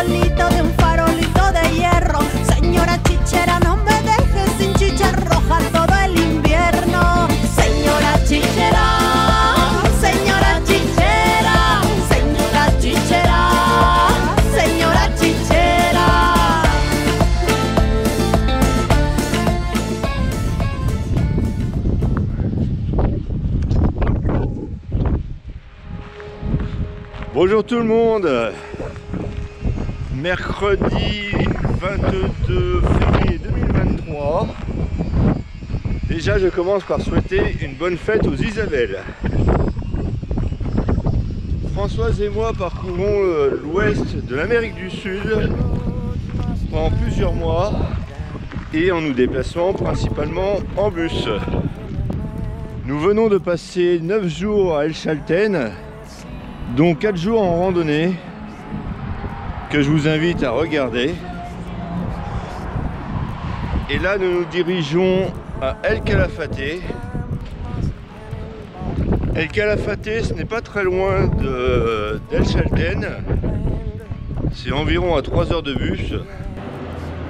manito de un farolito de hierro. Señora chichera, no me dejes sin chicha roja todo el invierno. Señora chichera, señora chichera, señora chichera, señora chichera. Bonjour tout le monde. Mercredi 22 février 2023. Déjà je commence par souhaiter une bonne fête aux Isabelles. Françoise et moi parcourons l'ouest de l'Amérique du Sud pendant plusieurs mois et en nous déplaçant principalement en bus. Nous venons de passer 9 jours à El Chaltén, dont 4 jours en randonnée que je vous invite à regarder. Et là nous nous dirigeons à El Calafate. El Calafate, ce n'est pas très loin d'El Chaltén, c'est environ à 3 heures de bus.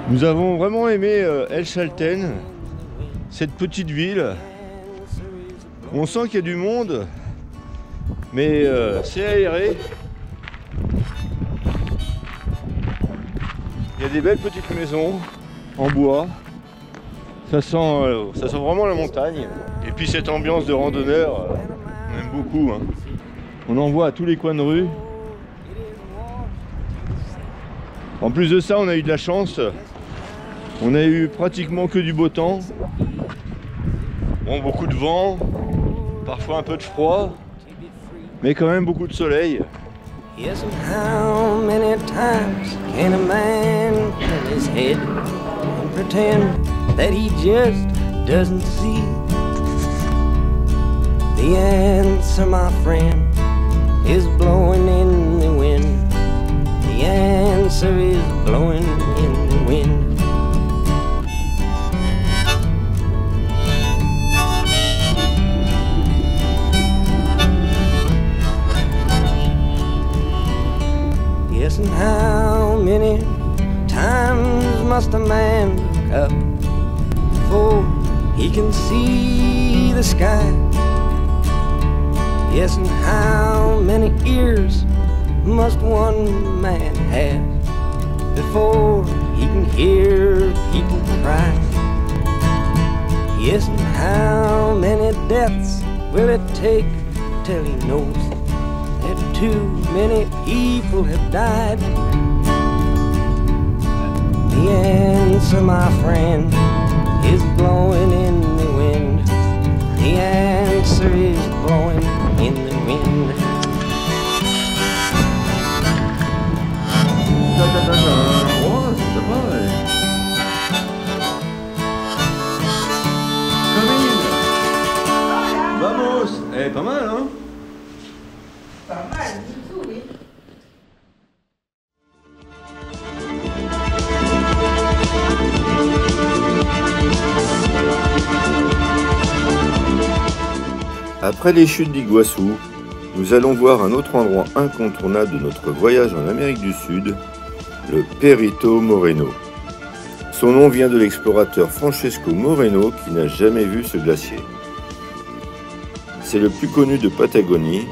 Nous avons vraiment aimé El Chaltén, cette petite ville. On sent qu'il y a du monde, mais c'est aéré. Il y a des belles petites maisons en bois. Ça sent vraiment la montagne. Et puis cette ambiance de randonneur, on aime beaucoup, hein. On en voit à tous les coins de rue. En plus de ça, on a eu de la chance. On a eu pratiquement que du beau temps. Bon, beaucoup de vent, parfois un peu de froid, mais quand même beaucoup de soleil. Yes, and how many times can a man turn his head and pretend that he just doesn't see? The answer, my friend, is blowing in the wind. The answer is blowing in the wind. Yes, and how many times must a man look up before he can see the sky? Yes, and how many ears must one man have before he can hear people cry? Yes, and how many deaths will it take till he knows that too many people have died? The answer, my friend, is blowing in the wind. The answer is blowing in the wind. Oh, c'est pas mal. Camille, vamos. Eh, pas mal, hein? Pas mal du tout, oui. Après les chutes d'Iguassou, nous allons voir un autre endroit incontournable de notre voyage en Amérique du Sud, le Perito Moreno. Son nom vient de l'explorateur Francesco Moreno qui n'a jamais vu ce glacier. C'est le plus connu de Patagonie.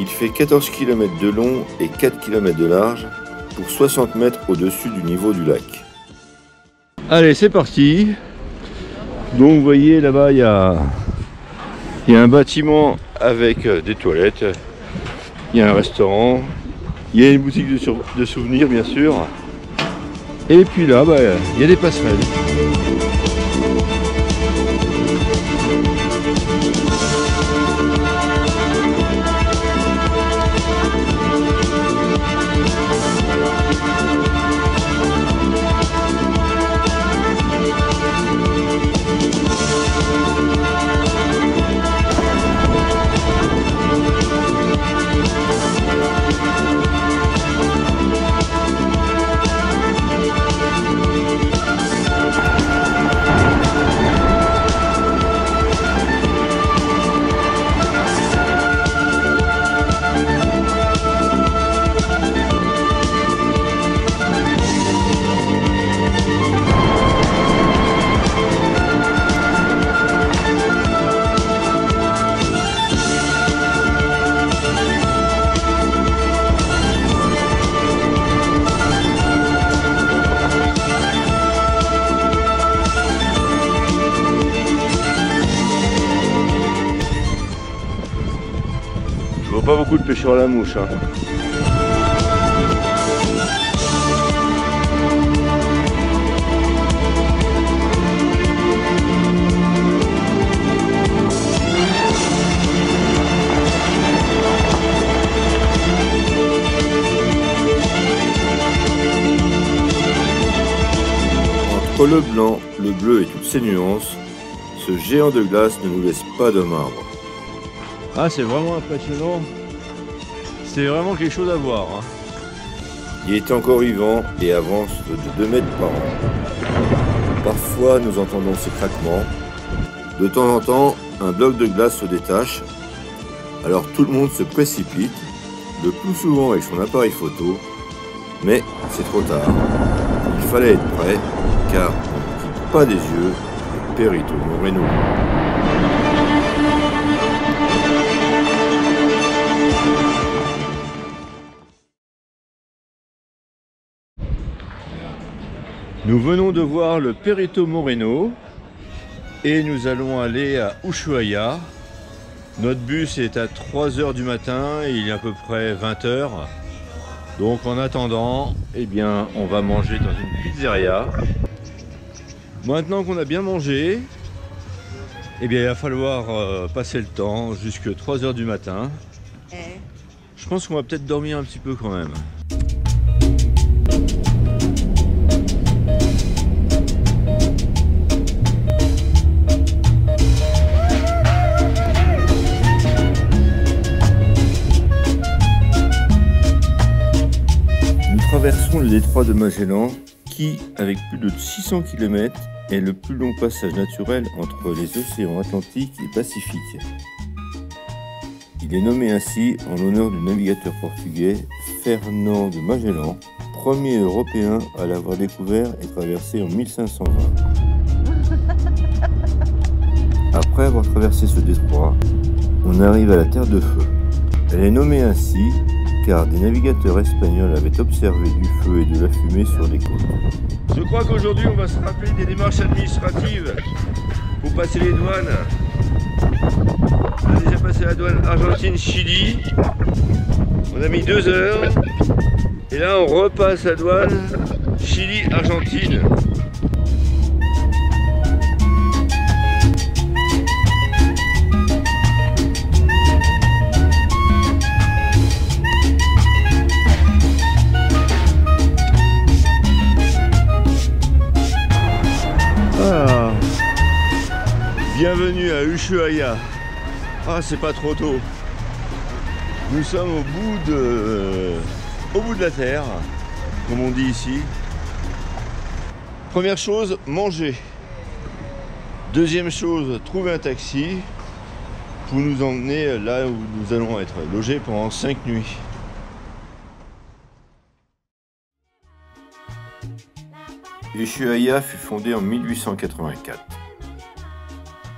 Il fait 14 km de long et 4 km de large pour 60 mètres au-dessus du niveau du lac. Allez, c'est parti. Donc vous voyez là-bas, il y a un bâtiment avec des toilettes, il y a un restaurant, il y a une boutique de souvenirs bien sûr. Et puis là, il y a des passerelles. pas beaucoup de pêcheurs à la mouche. Hein. Entre le blanc, le bleu et toutes ses nuances, ce géant de glace ne nous laisse pas de marbre. Ah, c'est vraiment impressionnant. C'est vraiment quelque chose à voir. Hein. Il est encore vivant et avance de 2 mètres par an. Parfois, nous entendons ces craquements. De temps en temps, un bloc de glace se détache. Alors tout le monde se précipite, le plus souvent avec son appareil photo. Mais c'est trop tard. Il fallait être prêt, car on ne quitte pas des yeux le Perito Moreno. Nous venons de voir le Perito Moreno et nous allons aller à Ushuaia. Notre bus est à 3 h du matin et il est à peu près 20 h. Donc en attendant, eh bien, on va manger dans une pizzeria. Maintenant qu'on a bien mangé, eh bien, il va falloir passer le temps jusqu'à 3 h du matin. Je pense qu'on va peut-être dormir un petit peu quand même. Nous traversons le détroit de Magellan qui, avec plus de 600 km, est le plus long passage naturel entre les océans Atlantique et Pacifique. Il est nommé ainsi en l'honneur du navigateur portugais Fernão de Magellan, premier Européen à l'avoir découvert et traversé en 1520. Après avoir traversé ce détroit, on arrive à la Terre de Feu. Elle est nommée ainsi car des navigateurs espagnols avaient observé du feu et de la fumée sur les côtes. Je crois qu'aujourd'hui on va se rappeler des démarches administratives pour passer les douanes. On a déjà passé la douane Argentine-Chili, on a mis 2 heures et là on repasse la douane Chili-Argentine. Bienvenue à Ushuaia. Ah, c'est pas trop tôt. Nous sommes au bout de la terre, comme on dit ici. Première chose, manger. Deuxième chose, trouver un taxi pour nous emmener là où nous allons être logés pendant 5 nuits. Ushuaia fut fondée en 1884.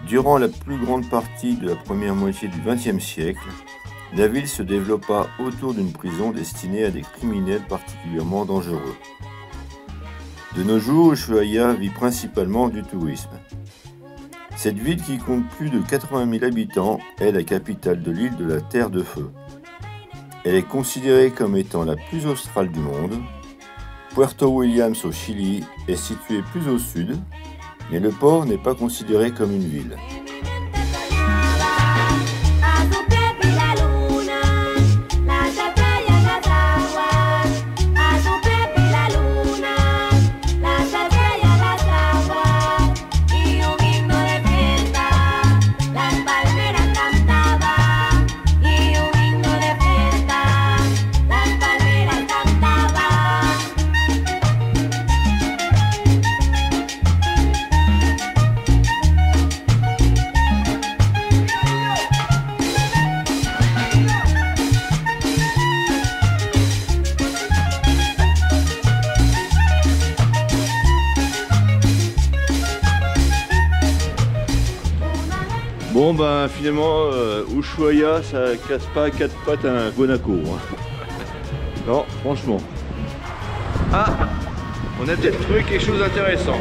Durant la plus grande partie de la première moitié du XXe siècle, la ville se développa autour d'une prison destinée à des criminels particulièrement dangereux. De nos jours, Ushuaia vit principalement du tourisme. Cette ville, qui compte plus de 80 000 habitants, est la capitale de l'île de la Terre de Feu. Elle est considérée comme étant la plus australe du monde. Puerto Williams au Chili est située plus au sud, mais le port n'est pas considéré comme une ville. Bon ben finalement Ushuaia ça casse pas 4 pattes à un guanaco. Hein. Non, franchement. Ah, on a peut-être trouvé quelque chose d'intéressant.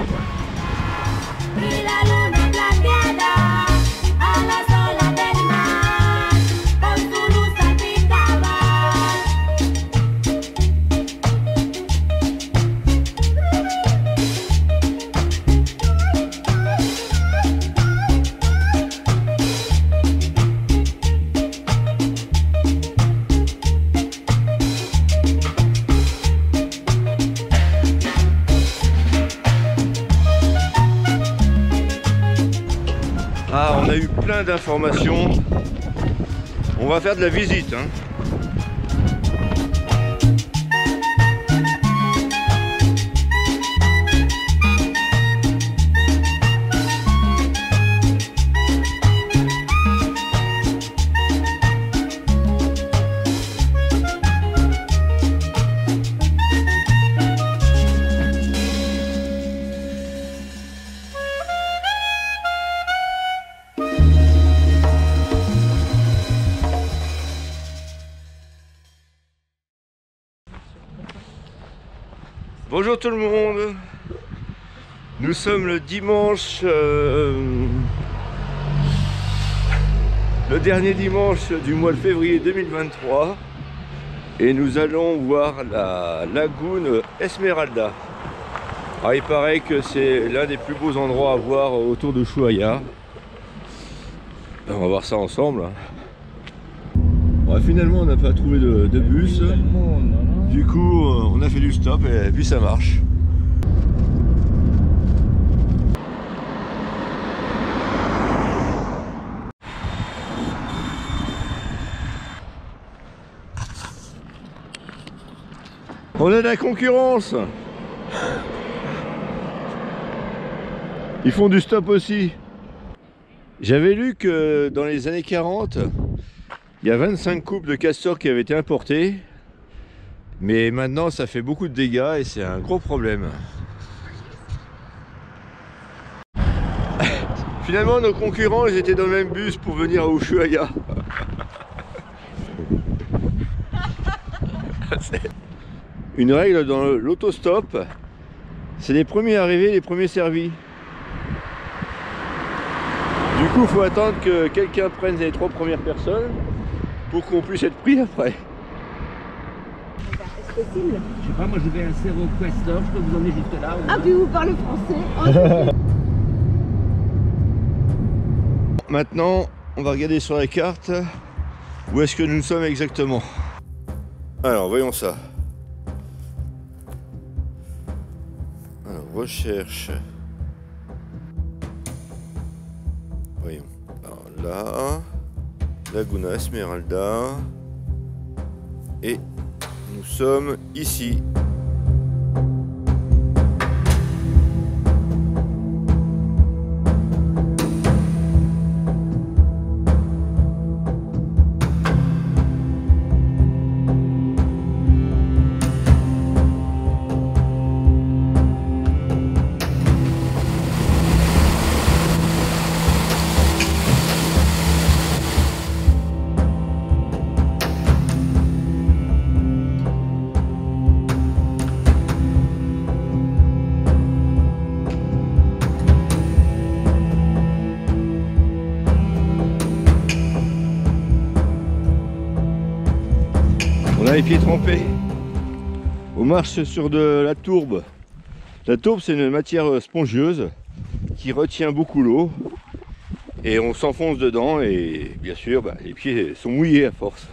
eu plein d'informations. On va faire de la visite, hein. Bonjour tout le monde, nous sommes le dimanche, le dernier dimanche du mois de février 2023 et nous allons voir la lagune Esmeralda. Alors, il paraît que c'est l'un des plus beaux endroits à voir autour de Ushuaia. On va voir ça ensemble. Bon, finalement on n'a pas trouvé de bus. Du coup, on a fait du stop et puis ça marche. On a de la concurrence. Ils font du stop aussi. J'avais lu que dans les années 40, il y a 25 couples de castors qui avaient été importés. Mais maintenant ça fait beaucoup de dégâts et c'est un gros problème. Finalement nos concurrents ils étaient dans le même bus pour venir à Ushuaia. Une règle dans l'autostop, c'est les premiers arrivés, les premiers servis. Du coup il faut attendre que quelqu'un prenne les 3 premières personnes pour qu'on puisse être pris après. Je sais pas, moi je vais à Cerro Questor, je peux vous emmener jusque là. Ah, puis vous parlez français. Maintenant, on va regarder sur la carte où est-ce que nous sommes exactement. Alors, voyons ça. Alors, recherche. Voyons. Alors là, Laguna Esmeralda. Et nous sommes ici. On a les pieds trempés. On marche sur de la tourbe. La tourbe, c'est une matière spongieuse qui retient beaucoup l'eau. Et on s'enfonce dedans et bien sûr, les pieds sont mouillés à force.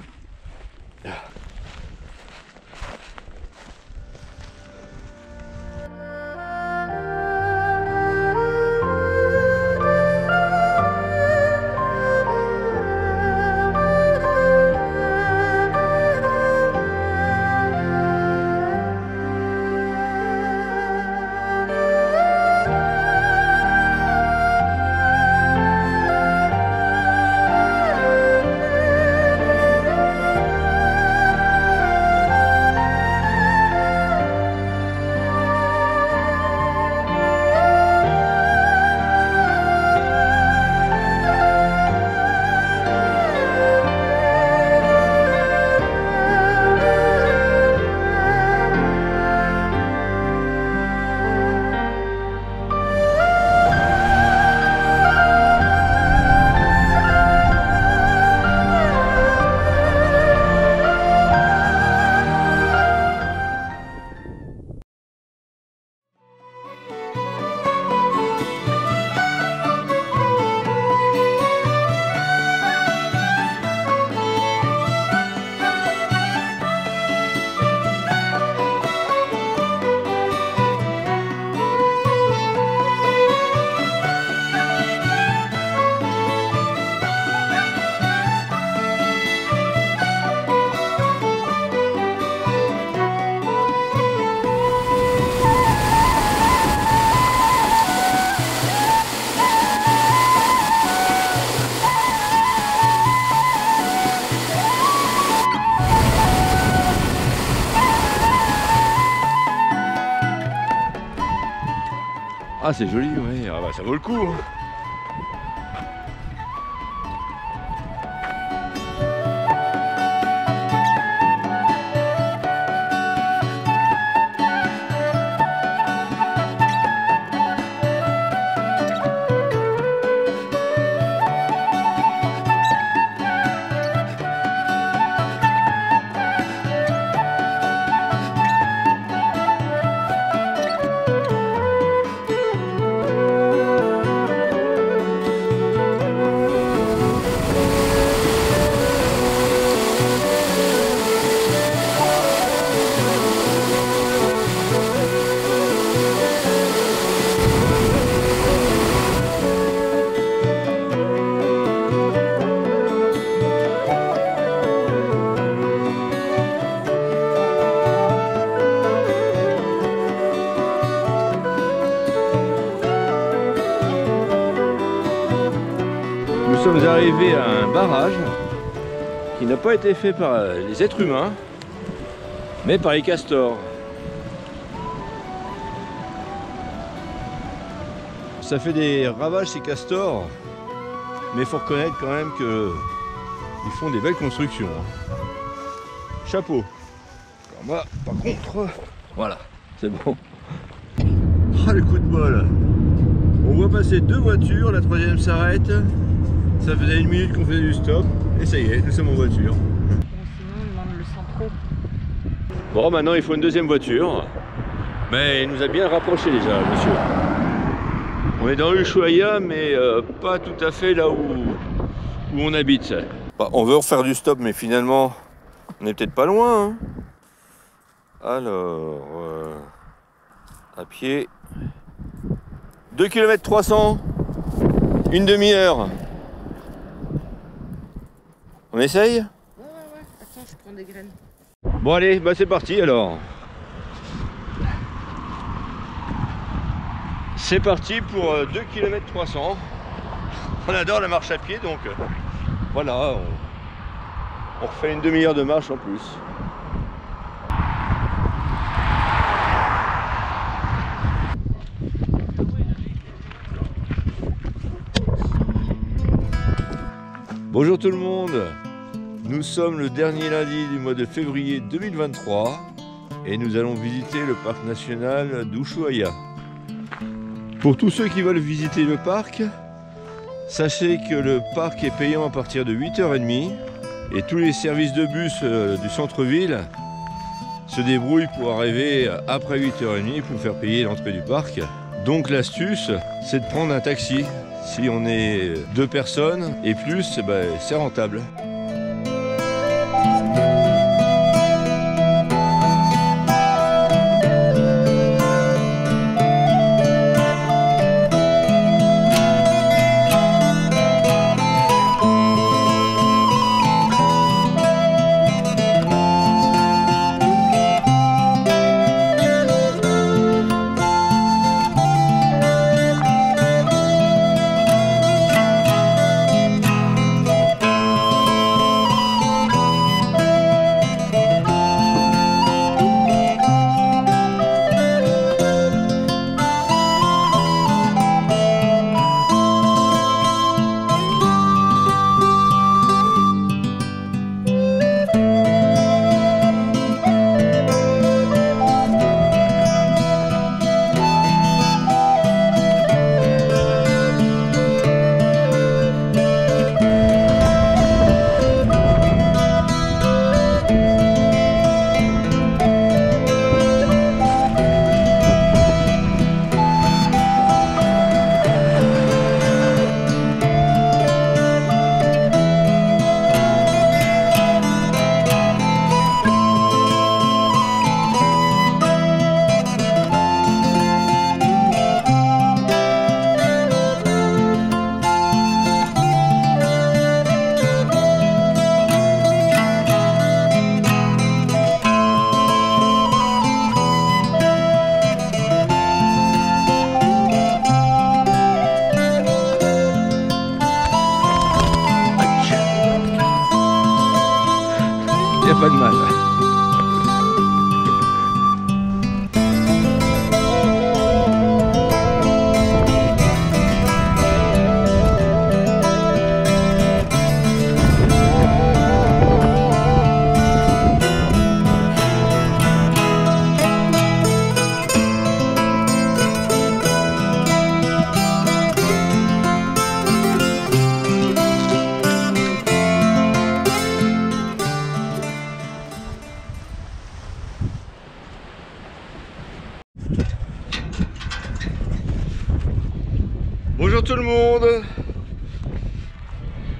Ah, c'est joli, oui. Ah, bah, ça vaut le coup. Hein. Nous sommes arrivés à un barrage qui n'a pas été fait par les êtres humains, mais par les castors. Ça fait des ravages ces castors, mais il faut reconnaître quand même qu'ils font des belles constructions. Chapeau. Alors moi, par contre, voilà, c'est bon. Ah, le coup de bol. On voit passer deux voitures, la troisième s'arrête. Ça faisait 1 minute qu'on faisait du stop, et ça y est, nous sommes en voiture. Sinon, on le sent trop. Bon, maintenant il faut une deuxième voiture. Mais il nous a bien rapproché déjà, monsieur. On est dans Ushuaia, mais pas tout à fait là où on habite. Bah, on veut refaire du stop, mais finalement, on n'est peut-être pas loin. Hein. Alors, à pied, 2 km 300, une demi-heure. On essaye? Ouais. Attends, je prends des graines. Bon allez, bah c'est parti alors. C'est parti pour 2 km 300. On adore la marche à pied, donc voilà, on refait une demi-heure de marche en plus. Bonjour tout le monde, nous sommes le dernier lundi du mois de février 2023 et nous allons visiter le parc national d'Ushuaia. Pour tous ceux qui veulent visiter le parc, sachez que le parc est payant à partir de 8h30 et tous les services de bus du centre-ville se débrouillent pour arriver après 8h30 pour faire payer l'entrée du parc. Donc l'astuce, c'est de prendre un taxi. Si on est 2 personnes et plus, ben, c'est rentable. Bonjour tout le monde.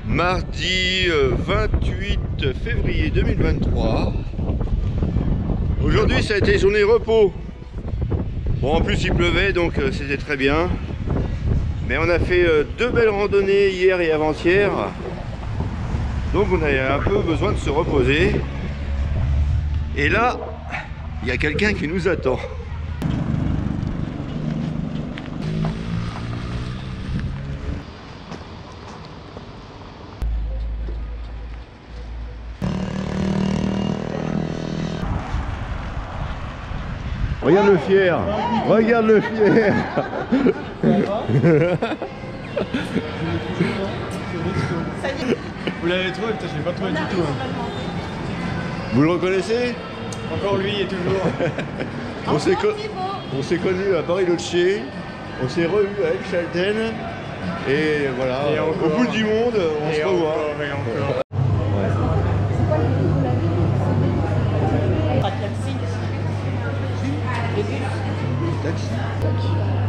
Mardi 28 février 2023. Aujourd'hui ça a été journée repos. Bon, en plus il pleuvait donc c'était très bien. Mais on a fait 2 belles randonnées hier et avant-hier. Donc on a un peu besoin de se reposer. Et là, il y a quelqu'un qui nous attend. Regarde le fier, regarde le fier. Vous l'avez trouvé, putain, je l'ai pas trouvé du tout. Hein. Vous le reconnaissez? Encore lui et toujours. On s'est connus à Bariloche, on s'est revus avec Chalten, et voilà, Et au bout du monde, on se revoit.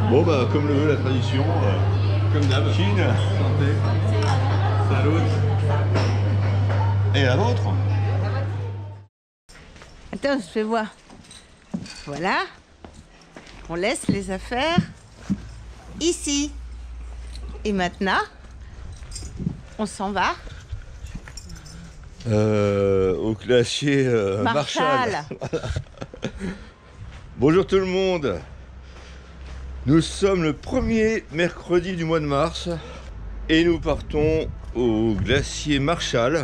Bon bah comme le veut la tradition, comme d'hab. Chine, santé, salut. Et la vôtre? Attends, je vais voir. Voilà. On laisse les affaires ici. Et maintenant, on s'en va. Au glacier Marshall. Bonjour tout le monde. Nous sommes le premier mercredi du mois de mars et nous partons au glacier Marshall.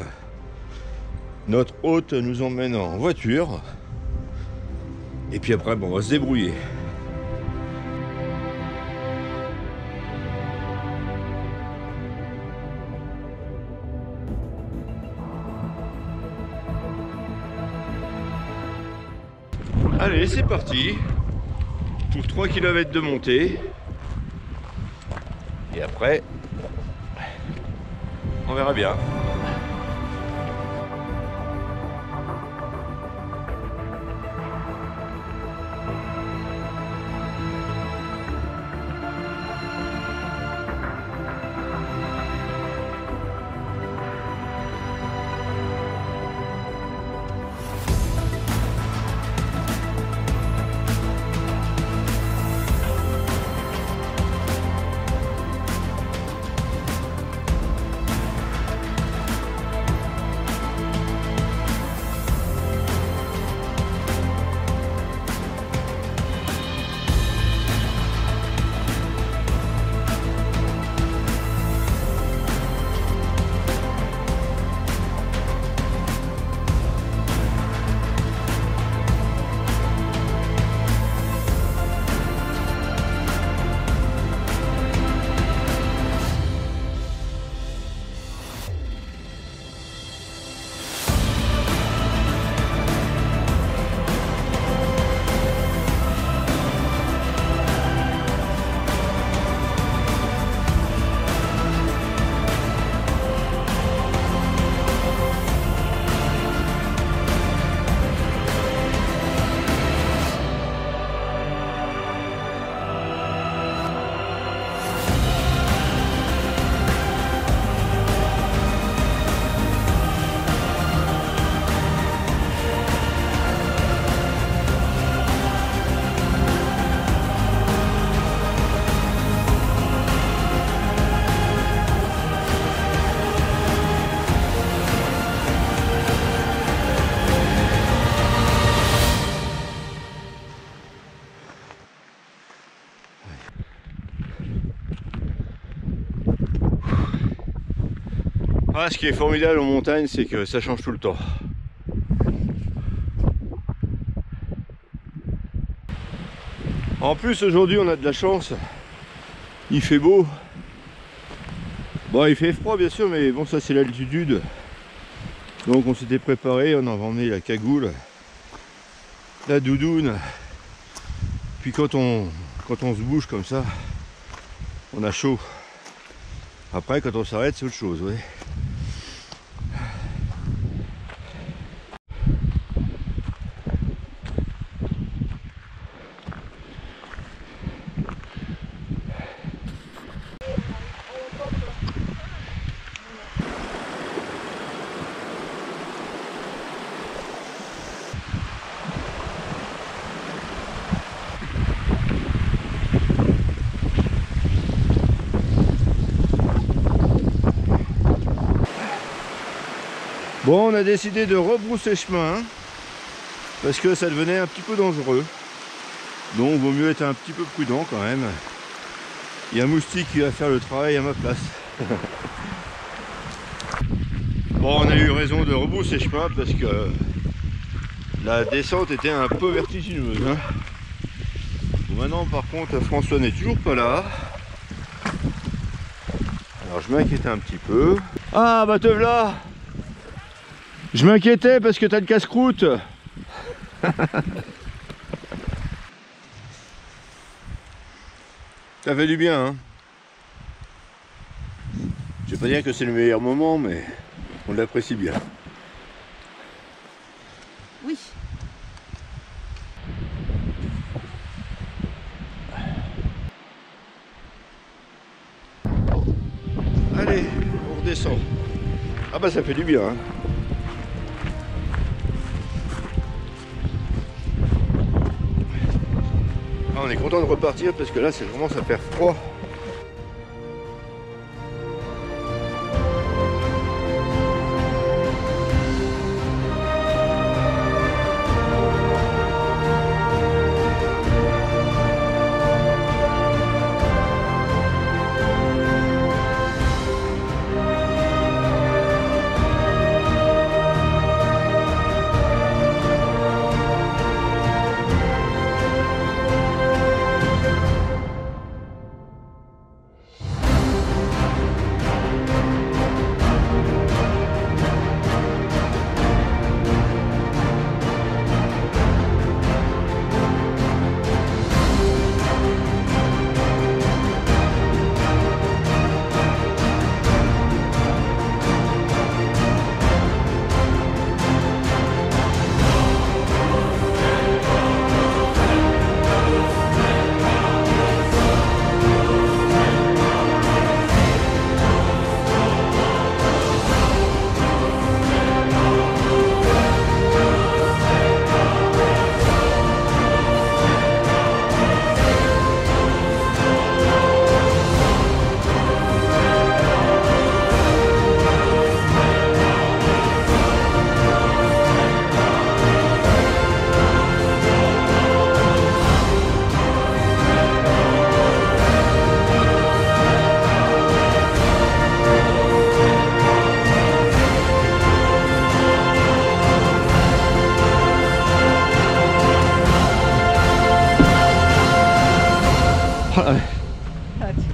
Notre hôte nous emmène en voiture et puis après bon, on va se débrouiller. Allez, c'est parti pour 3 km de montée. Et après, on verra bien. Ah, ce qui est formidable en montagne, c'est que ça change tout le temps. En plus, aujourd'hui, on a de la chance. Il fait beau. Bon, il fait froid, bien sûr, mais bon, ça, c'est l'altitude. Donc, on s'était préparé. On a emmené la cagoule, la doudoune. Puis, quand on se bouge comme ça, on a chaud. Après, quand on s'arrête, c'est autre chose, ouais. Bon, on a décidé de rebrousser chemin parce que ça devenait un petit peu dangereux. Donc vaut mieux être un petit peu prudent quand même. Il y a un moustique qui va faire le travail à ma place. Bon, on a eu raison de rebrousser chemin parce que la descente était un peu vertigineuse. Hein. Bon, maintenant par contre François n'est toujours pas là. Alors je m'inquiétais un petit peu. Ah bah te voilà. Je m'inquiétais parce que t'as le casse-croûte. Ça fait du bien, hein. Je vais pas dire que c'est le meilleur moment, mais on l'apprécie bien. Oui. Allez, on redescend. Ah bah ça fait du bien, hein. Ah, on est content de repartir parce que là c'est vraiment ça fait froid.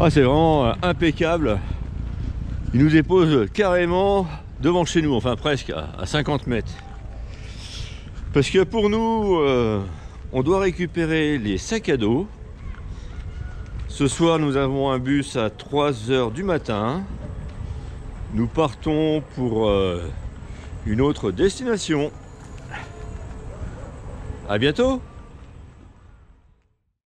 Ah, c'est vraiment impeccable. Il nous dépose carrément devant chez nous, enfin presque à 50 mètres. Parce que pour nous, on doit récupérer les sacs à dos. Ce soir, nous avons un bus à 3 h du matin. Nous partons pour une autre destination. À bientôt!